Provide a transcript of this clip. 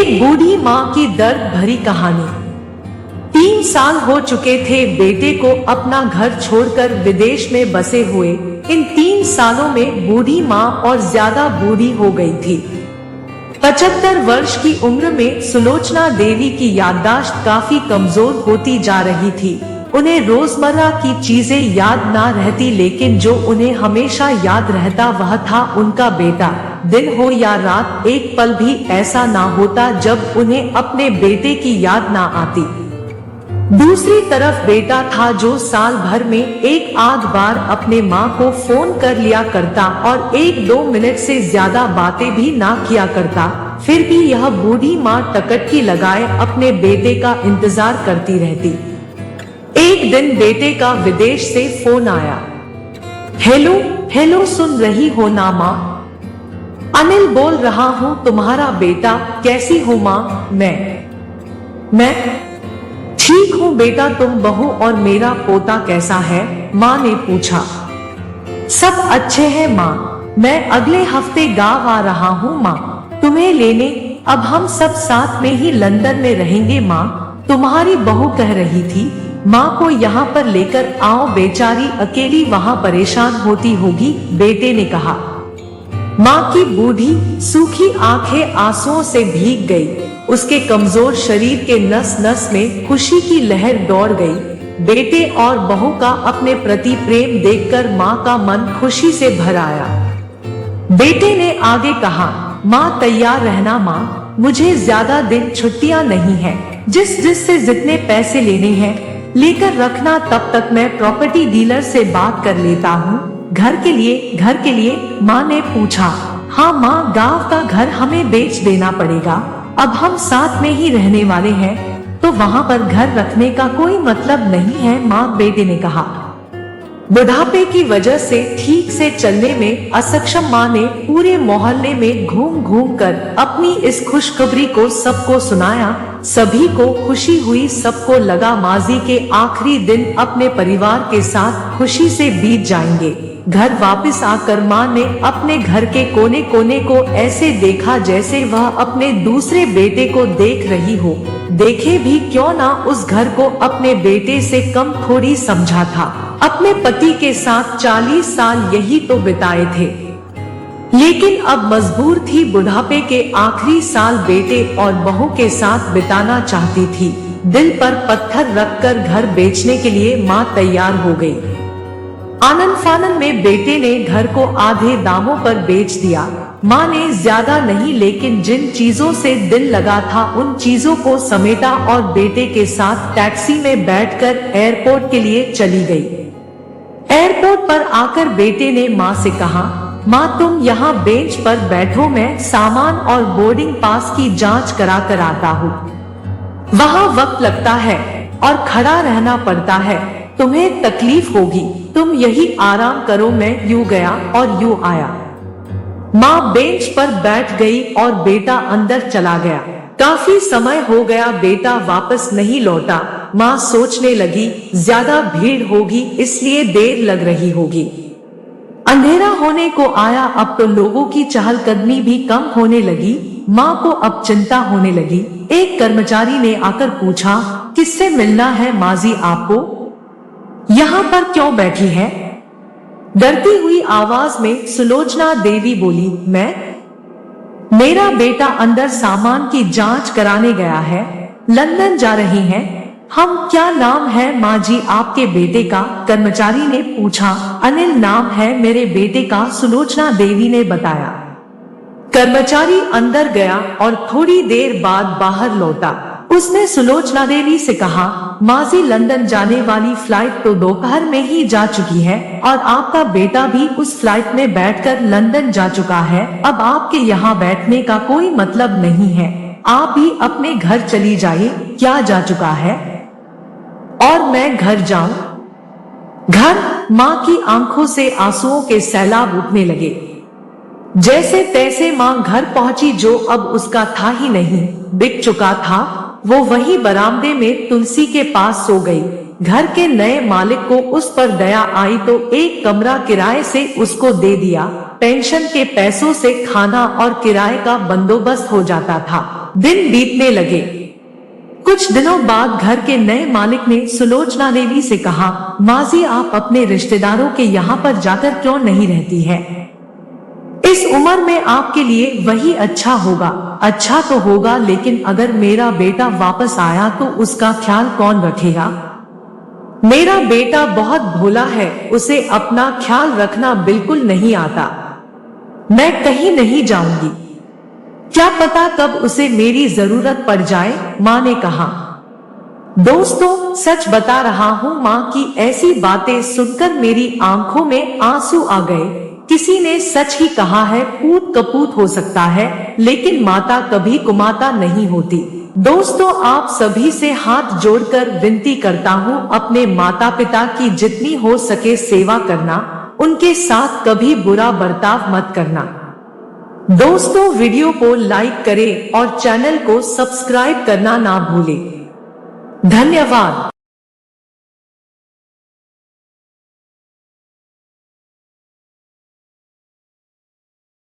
एक बूढ़ी माँ की दर्द भरी कहानी। 3 साल हो चुके थे बेटे को अपना घर छोड़कर विदेश में बसे हुए। इन 3 सालों में बूढ़ी माँ और ज्यादा बूढ़ी हो गई थी। 75 वर्ष की उम्र में सुलोचना देवी की याददाश्त काफी कमजोर होती जा रही थी। उन्हें रोजमर्रा की चीजें याद ना रहती, लेकिन जो उन्हें हमेशा याद रहता वह था उनका बेटा। दिन हो या रात, एक पल भी ऐसा ना होता जब उन्हें अपने बेटे की याद ना आती। दूसरी तरफ बेटा था जो साल भर में एक आध बार अपने माँ को फोन कर लिया करता और 1-2 मिनट से ज्यादा बातें भी ना किया करता। फिर भी यह बूढ़ी माँ टकटकी लगाए अपने बेटे का इंतजार करती रहती। एक दिन बेटे का विदेश से फोन आया। हेलो हेलो, सुन रही हो ना माँ? अनिल बोल रहा हूँ, तुम्हारा बेटा। कैसी हो माँ? मैं ठीक हूँ बेटा, तुम बहू और मेरा पोता कैसा है? माँ ने पूछा। सब अच्छे हैं माँ, मैं अगले हफ्ते गांव आ रहा हूँ माँ, तुम्हें लेने। अब हम सब साथ में ही लंदन में रहेंगे माँ। तुम्हारी बहू कह रही थी माँ को यहाँ पर लेकर आओ, बेचारी अकेली वहाँ परेशान होती होगी, बेटे ने कहा। माँ की बूढ़ी सूखी आंखें आंसुओं से भीग गई। उसके कमजोर शरीर के नस नस में खुशी की लहर दौड़ गई। बेटे और बहू का अपने प्रति प्रेम देखकर माँ का मन खुशी से भर आया। बेटे ने आगे कहा, माँ तैयार रहना माँ, मुझे ज्यादा दिन छुट्टियाँ नहीं है। जिस से जितने पैसे लेने हैं लेकर रखना, तब तक मैं प्रॉपर्टी डीलर से बात कर लेता हूँ। घर के लिए माँ ने पूछा। हाँ माँ, गांव का घर हमें बेच देना पड़ेगा। अब हम साथ में ही रहने वाले हैं तो वहाँ पर घर रखने का कोई मतलब नहीं है माँ, बेटे ने कहा। बुढ़ापे की वजह से ठीक से चलने में असक्षम माँ ने पूरे मोहल्ले में घूम घूम कर अपनी इस खुशखबरी को सबको सुनाया। सभी को खुशी हुई, सबको लगा माजी के आखिरी दिन अपने परिवार के साथ खुशी से बीत जाएंगे। घर वापस आकर माँ ने अपने घर के कोने कोने को ऐसे देखा जैसे वह अपने दूसरे बेटे को देख रही हो। देखे भी क्यों ना, उस घर को अपने बेटे से कम थोड़ी समझा था। अपने पति के साथ 40 साल यही तो बिताए थे, लेकिन अब मजबूर थी बुढ़ापे के आखिरी साल बेटे और बहू के साथ बिताना चाहती थी। दिल पर पत्थर रखकर घर बेचने के लिए माँ तैयार हो गई। आनन फानन में बेटे ने घर को आधे दामों पर बेच दिया। माँ ने ज्यादा नहीं, लेकिन जिन चीजों से दिल लगा था उन चीजों को समेटा और बेटे के साथ टैक्सी में बैठकर एयरपोर्ट के लिए चली गई। एयरपोर्ट पर आकर बेटे ने माँ से कहा, माँ तुम यहाँ बेंच पर बैठो, मैं सामान और बोर्डिंग पास की जांच करा कर आता हूँ। वहाँ वक्त लगता है और खड़ा रहना पड़ता है, तुम्हें तकलीफ होगी, तुम यही आराम करो। मैं यूं गया और यूं आया। माँ बेंच पर बैठ गई और बेटा अंदर चला गया। काफी समय हो गया, बेटा वापस नहीं लौटा। माँ सोचने लगी, ज्यादा भीड़ होगी इसलिए देर लग रही होगी। अंधेरा होने को आया, अब तो लोगों की चहलकदमी भी कम होने लगी। माँ को अब चिंता होने लगी। एक कर्मचारी ने आकर पूछा, किससे मिलना है माजी आपको? यहाँ पर क्यों बैठी है? डरती हुई आवाज में सुलोचना देवी बोली, मेरा बेटा अंदर सामान की जांच कराने गया है, लंदन जा रही हैं हम। क्या नाम है माँ जी आपके बेटे का? कर्मचारी ने पूछा। अनिल नाम है मेरे बेटे का, सुलोचना देवी ने बताया। कर्मचारी अंदर गया और थोड़ी देर बाद बाहर लौटा। उसने सुलोचना देवी से कहा, माजी लंदन जाने वाली फ्लाइट तो दोपहर में ही जा चुकी है और आपका बेटा भी उस फ्लाइट में बैठकर लंदन जा चुका है। अब आपके यहाँ बैठने का कोई मतलब नहीं है, आप भी अपने घर चली जाइए। क्या जा चुका है और मैं घर जाऊं? घर? माँ की आंखों से आंसुओं के सैलाब उठने लगे। जैसे तैसे माँ घर पहुंची, जो अब उसका था ही नहीं, बिक चुका था। वो वही बरामदे में तुलसी के पास सो गई। घर के नए मालिक को उस पर दया आई तो एक कमरा किराए से उसको दे दिया। पेंशन के पैसों से खाना और किराए का बंदोबस्त हो जाता था। दिन बीतने लगे। कुछ दिनों बाद घर के नए मालिक ने सुलोचना देवी से कहा, माँ जी, आप अपने रिश्तेदारों के यहाँ पर जाकर क्यों नहीं रहती है? इस उम्र में आपके लिए वही अच्छा होगा। अच्छा तो होगा, लेकिन अगर मेरा बेटा वापस आया तो उसका ख्याल कौन रखेगा? मेरा बेटा बहुत भोला है, उसे अपना ख्याल रखना बिल्कुल नहीं आता। मैं कहीं नहीं जाऊंगी, क्या पता कब उसे मेरी जरूरत पड़ जाए, माँ ने कहा। दोस्तों, सच बता रहा हूँ, माँ की ऐसी बातें सुनकर मेरी आंखों में आंसू आ गए। किसी ने सच ही कहा है, पूत कपूत हो सकता है, लेकिन माता कभी कुमाता नहीं होती। दोस्तों, आप सभी से हाथ जोड़कर विनती करता हूँ, अपने माता पिता की जितनी हो सके सेवा करना, उनके साथ कभी बुरा बर्ताव मत करना। दोस्तों, वीडियो को लाइक करें और चैनल को सब्सक्राइब करना ना भूलें। धन्यवाद।